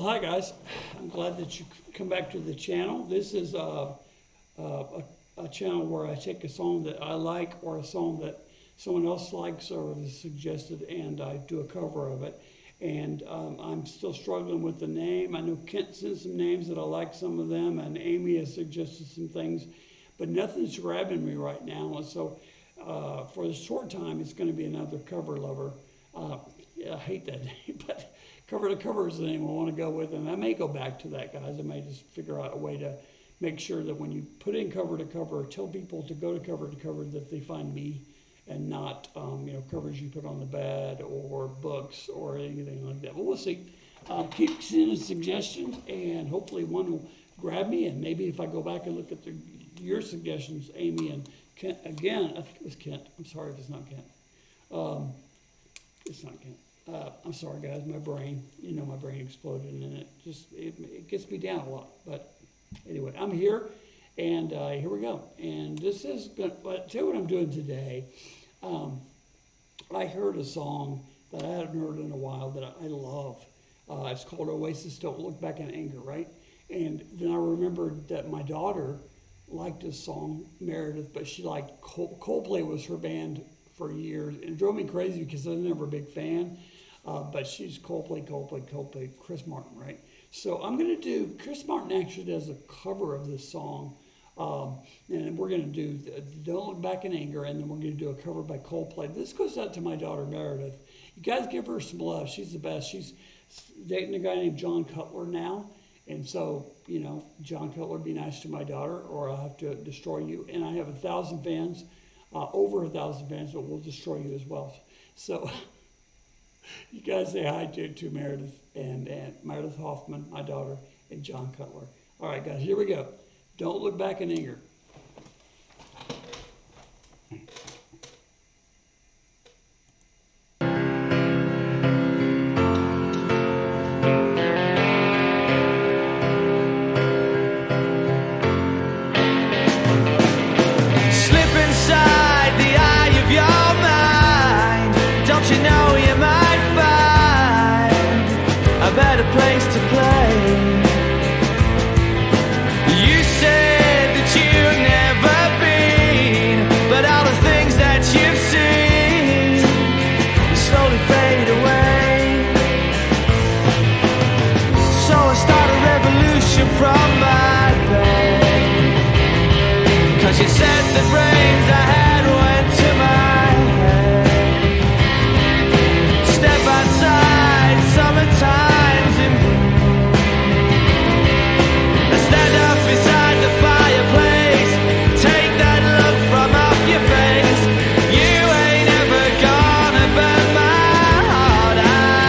Well, hi guys. I'm glad that you come back to the channel. This is a channel where I take a song that I like or a song that someone else likes or is suggested, and I do a cover of it. And I'm still struggling with the name. I know Kent sent some names that I like, some of them, and Amy has suggested some things, but nothing's grabbing me right now. And so for the short time, it's going to be Anothercoverlover. Yeah, I hate that name, but Cover to Cover is the name I want to go with, and I may go back to that, guys. I may just figure out a way to make sure that when you put in Cover to Cover, tell people to go to Cover that they find me, and not covers you put on the bed or books or anything like that. But we'll see. Keep sending suggestions, and hopefully one will grab me. And maybe if I go back and look at your suggestions, Amy and Kent again. I think it was Kent. I'm sorry if it's not Kent. It's not Kent. I'm sorry, guys. My brain, my brain exploded, and it gets me down a lot. But anyway, I'm here, and here we go. And this is good. But tell you what I'm doing today. I heard a song that I hadn't heard in a while that I love. It's called Oasis, Don't Look Back in Anger, right? And then I remembered that my daughter liked this song, Meredith, but she liked Coldplay was her band for years. And it drove me crazy because I was never a big fan. But she's Coldplay, Chris Martin, right? So I'm going to do, Chris Martin actually does a cover of this song. And we're going to do Don't Look Back in Anger, and then we're going to do a cover by Coldplay. This goes out to my daughter, Meredith. You guys give her some love. She's the best. She's dating a guy named John Cutler now. And so, John Cutler, be nice to my daughter, or I'll have to destroy you. And I have 1,000 fans, over 1,000 fans, but we'll destroy you as well. So you guys say hi to Meredith and Meredith Hoffman, my daughter, and John Cutler. All right, guys, here we go. Don't Look Back in Anger. Slip inside the eye of your mind. Don't you know you might find a better place to play? You said that you've never been, but all the things that you've seen slowly fade away. So I start a revolution from my bed, 'cause you said the brains I had went to my head. Step outside, summertime's in bloom. Stand up beside the fireplace, take that look from off your face. You ain't ever gonna burn my heart out.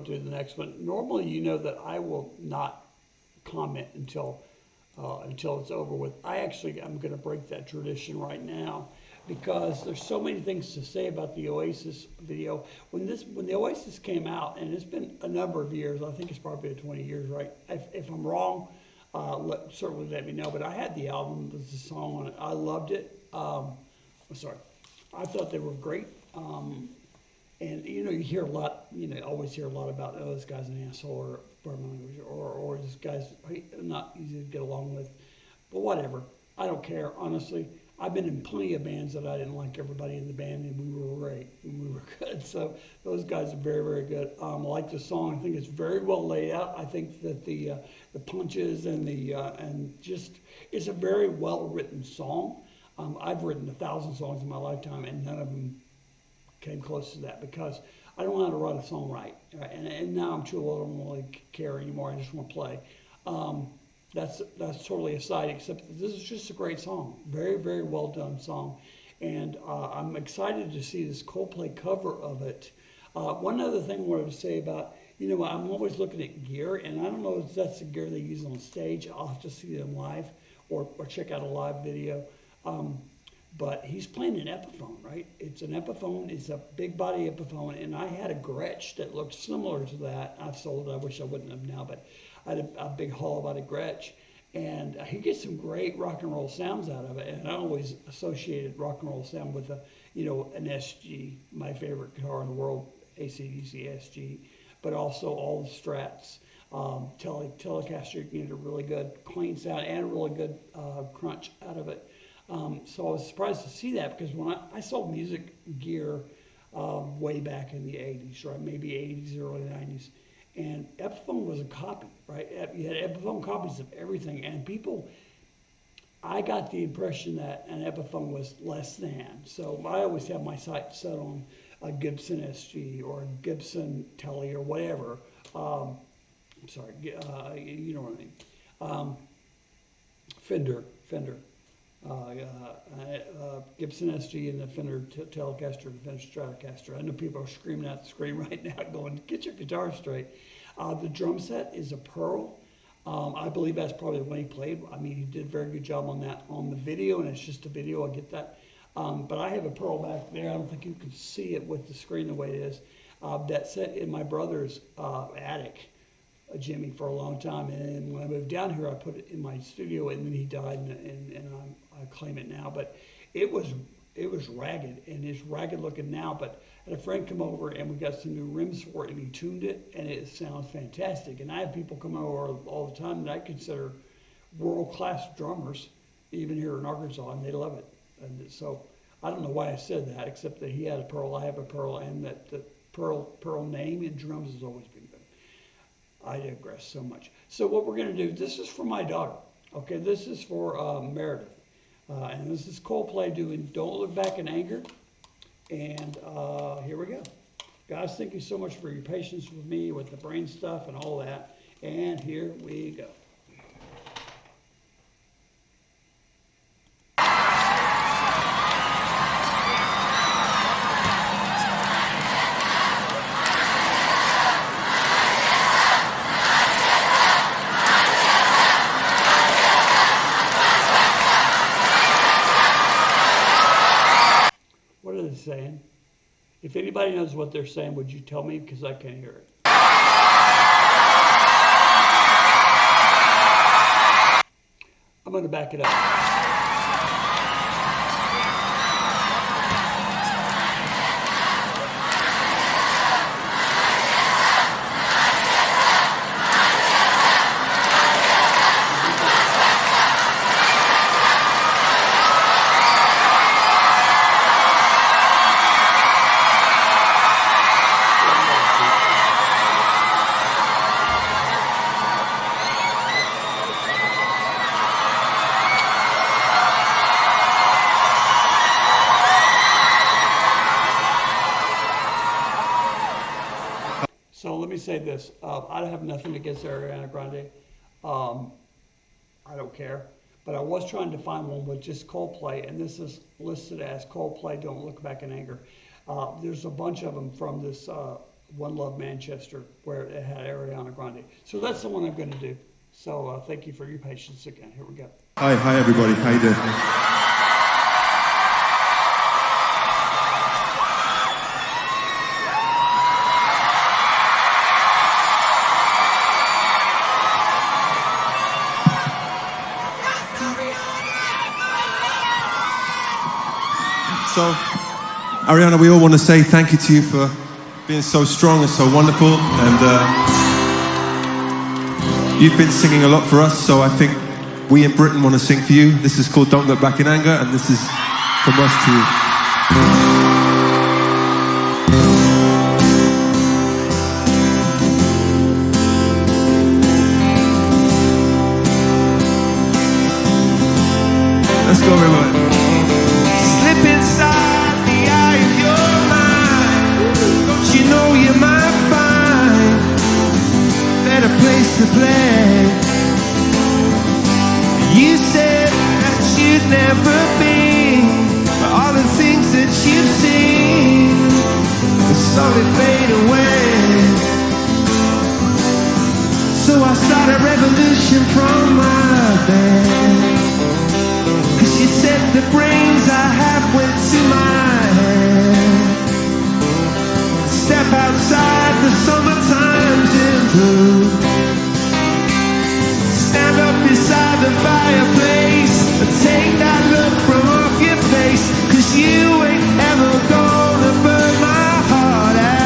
to the next one. Normally, you know that I will not comment until it's over with. I'm going to break that tradition right now because there's so many things to say about the Oasis video. When the Oasis came out, and it's been a number of years, I think it's probably been 20 years, right? If I'm wrong, certainly let me know. But I had the album, there's a song on it. I loved it. I'm sorry. I thought they were great. And you know, you hear a lot, you know, always hear a lot about, oh, this guy's an asshole, or this guy's not easy to get along with. But whatever. I don't care, honestly. I've been in plenty of bands that I didn't like everybody in the band, and we were great, and we were good. So those guys are very, very good. I like the song. I think it's very well laid out. I think that the punches and it's a very well written song. I've written 1,000 songs in my lifetime, and none of them came close to that because I don't know how to write a song right. And now I'm too old. I don't really care anymore. I just want to play. That's totally aside, except that this is just a great song. Very, very well done song. And I'm excited to see this Coldplay cover of it. One other thing I wanted to say about, you know, I'm always looking at gear, and I don't know if that's the gear they use on stage. I'll have to see them live or check out a live video. But he's playing an Epiphone, right? It's an Epiphone. It's a big body Epiphone, and I had a Gretsch that looked similar to that. I've sold it. I wish I wouldn't have now, but I had a big haul about a Gretsch, and he gets some great rock and roll sounds out of it. And I always associated rock and roll sound with an SG, my favorite guitar in the world, AC/DC SG, but also all the Strats. Telecaster, you can get a really good clean sound and a really good crunch out of it. So I was surprised to see that because when I sold music gear way back in the 80s, right? Maybe 80s, early 90s. And Epiphone was a copy, right? You had Epiphone copies of everything. And I got the impression that an Epiphone was less than. So I always have my sights set on a Gibson SG or a Gibson Tele or whatever. I'm sorry, you know what I mean. Fender. Gibson SG and the Fender Telecaster and the Fender Stratocaster. I know people are screaming at the screen right now going, get your guitar straight. The drum set is a Pearl. I believe that's probably the one he played. I mean, he did a very good job on that on the video, and it's just a video, I get that. But I have a Pearl back there. I don't think you can see it with the screen the way it is. That set in my brother's attic, Jimmy, for a long time. And when I moved down here, I put it in my studio, and then he died, and I claim it now. But it was ragged, and it's ragged looking now. But I had a friend come over, and we got some new rims for it, and he tuned it, and it sounds fantastic. And I have people come over all the time that I consider world-class drummers, even here in Arkansas, and they love it. And so I don't know why I said that, except that he had a Pearl, I have a Pearl, and that the Pearl name in drums has always been good. I digress so much. So what we're going to do, this is for my daughter. Okay, this is for Meredith. And this is Coldplay doing Don't Look Back in Anger. And here we go. Guys, thank you so much for your patience with me with the brain stuff and all that. And here we go. Saying. If anybody knows what they're saying, would you tell me? Because I can't hear it. I'm going to back it up. So let me say this. I have nothing against Ariana Grande. I don't care. But I was trying to find one with just Coldplay, and this is listed as Coldplay Don't Look Back in Anger. There's a bunch of them from this One Love Manchester, where it had Ariana Grande. So that's the one I'm going to do. So thank you for your patience again. Here we go. Hi everybody. How you doing? So, Ariana, we all want to say thank you to you for being so strong and so wonderful, and you've been singing a lot for us, so I think we in Britain want to sing for you. This is called Don't Look Back in Anger, and this is from us to you. Let's go, everybody. Slip inside the eye of your mind. Don't you know you might find a better place to play? You said that you'd never been, but all the things that you've seen will slowly fade away. So I start a revolution from my bed. She said the brains I have went to my head. Step outside, the summertime's in blue. Stand up beside the fireplace and take that look from off your face, 'cause you ain't ever gonna burn my heart out.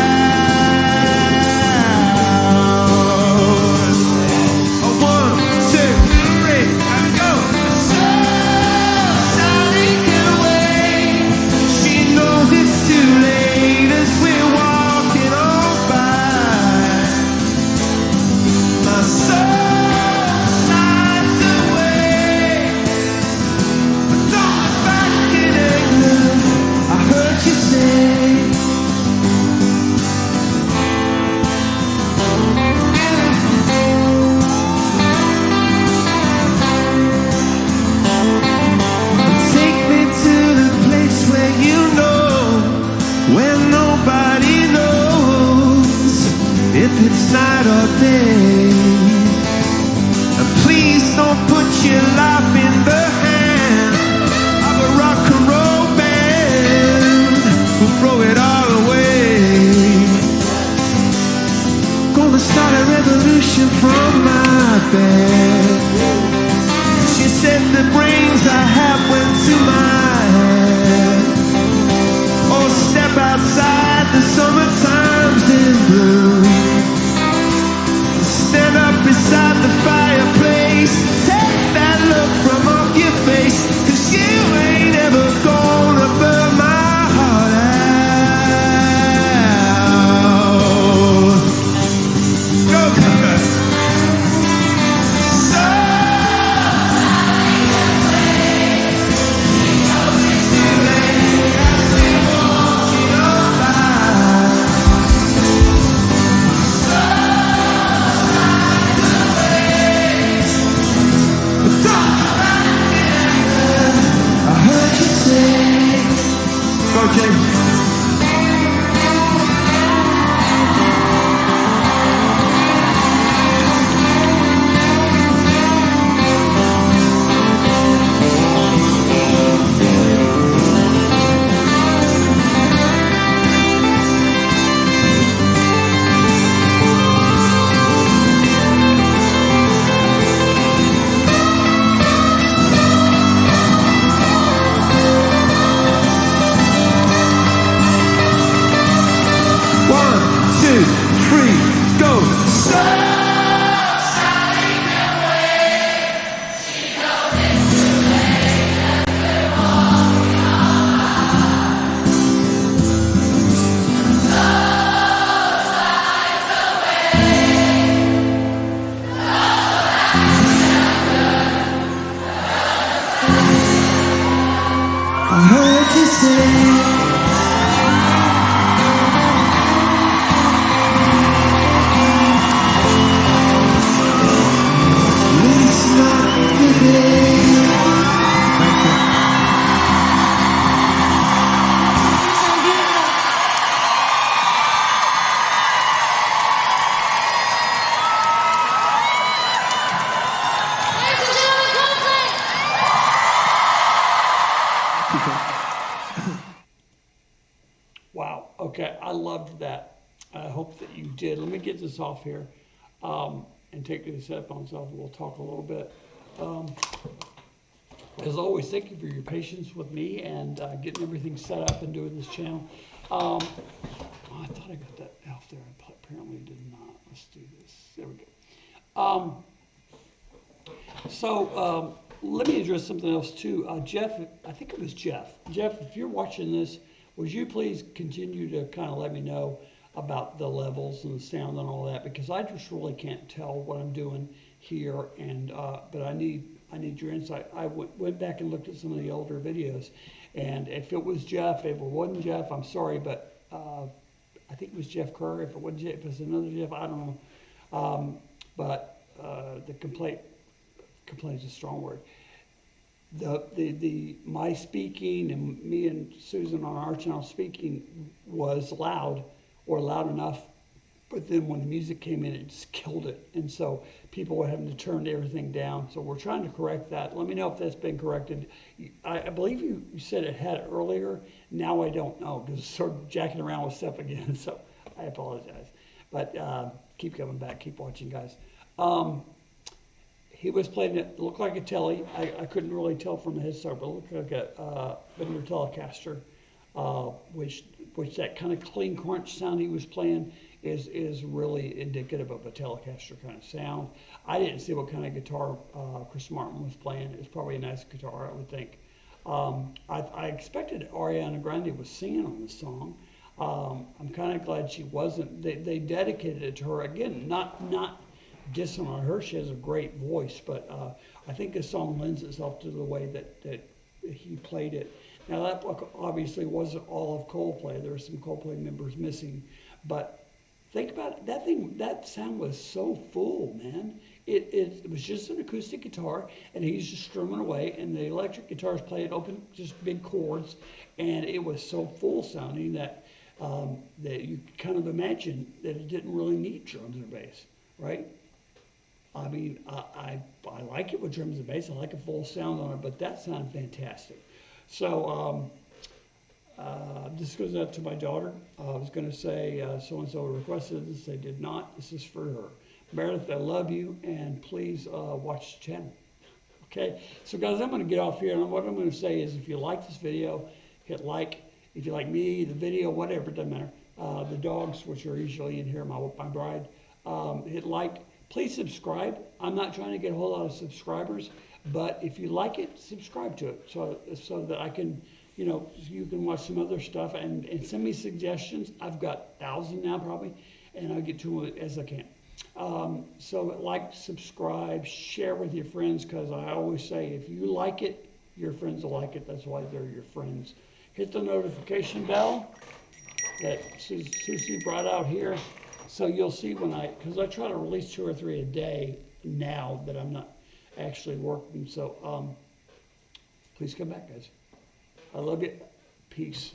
A 1, 2, 3, and go. It's night or day, and please don't put your life in the hand of a rock and roll band who'll throw it all away. Gonna start a revolution from my bed. She said the brains I have went to my head. Oh, step outside, the summertime's in bloom. Stand up beside the fireplace. Take that look from off your face, 'cause you ain't ever gonna burn my heart out. Go, Pepper. So I loved that. I hope that you did. Let me get this off here and take these headphones off, and we'll talk a little bit. As always, thank you for your patience with me and getting everything set up and doing this channel. Oh, I thought I got that off there. I apparently did not. Let's do this. There we go. Let me address something else too. Jeff, I think it was Jeff. Jeff, if you're watching this, would you please continue to kind of let me know about the levels and the sound and all that, because I just really can't tell what I'm doing here, and but I need your insight. I went back and looked at some of the older videos, and if it was Jeff, if it wasn't Jeff, I'm sorry, but I think it was Jeff Kerr. If it wasn't Jeff, if it's another Jeff, I don't know. The complaint is a strong word. My speaking and me and Susan on our channel speaking was loud or loud enough, but then when the music came in, it just killed it. And so people were having to turn everything down. So we're trying to correct that. Let me know if that's been corrected. I believe you said it had earlier. Now I don't know, because it's sort of jacking around with stuff again. So I apologize. But keep coming back. Keep watching, guys. He was playing it looked like a telly. I couldn't really tell from the head start, but it looked like a Fender Telecaster, which that kind of clean crunch sound he was playing is really indicative of a Telecaster kind of sound. I didn't see what kind of guitar Chris Martin was playing. It was probably a nice guitar, I would think. I expected Ariana Grande was singing on this song. I'm kind of glad she wasn't. They dedicated it to her. Again, not dissing on her. She has a great voice, but I think this song lends itself to the way that he played it. Now that obviously wasn't all of Coldplay. There were some Coldplay members missing, but think about it. That sound was so full, man. It was just an acoustic guitar, and he's just strumming away, and the electric guitars played open, just big chords, and it was so full sounding that that you kind of imagine that it didn't really need drums or bass, right? I mean, I like it with drums and bass. I like a full sound on it, but that sounded fantastic. So this goes out to my daughter. I was going to say so-and-so requested this. They did not. This is for her. Meredith, I love you, and please watch the channel. Okay? So, guys, I'm going to get off here, and what I'm going to say is if you like this video, hit like. If you like me, the video, whatever, it doesn't matter. The dogs, which are usually in here, my bride, hit like. Please subscribe. I'm not trying to get a whole lot of subscribers, but if you like it, subscribe to it so that I can, you can watch some other stuff and send me suggestions. I've got 1,000 now probably, and I'll get to them as I can. So like, subscribe, share with your friends, because I always say if you like it, your friends will like it. That's why they're your friends. Hit the notification bell that Susie brought out here. So you'll see because I try to release 2 or 3 a day now that I'm not actually working. So please come back, guys. I love you. Peace.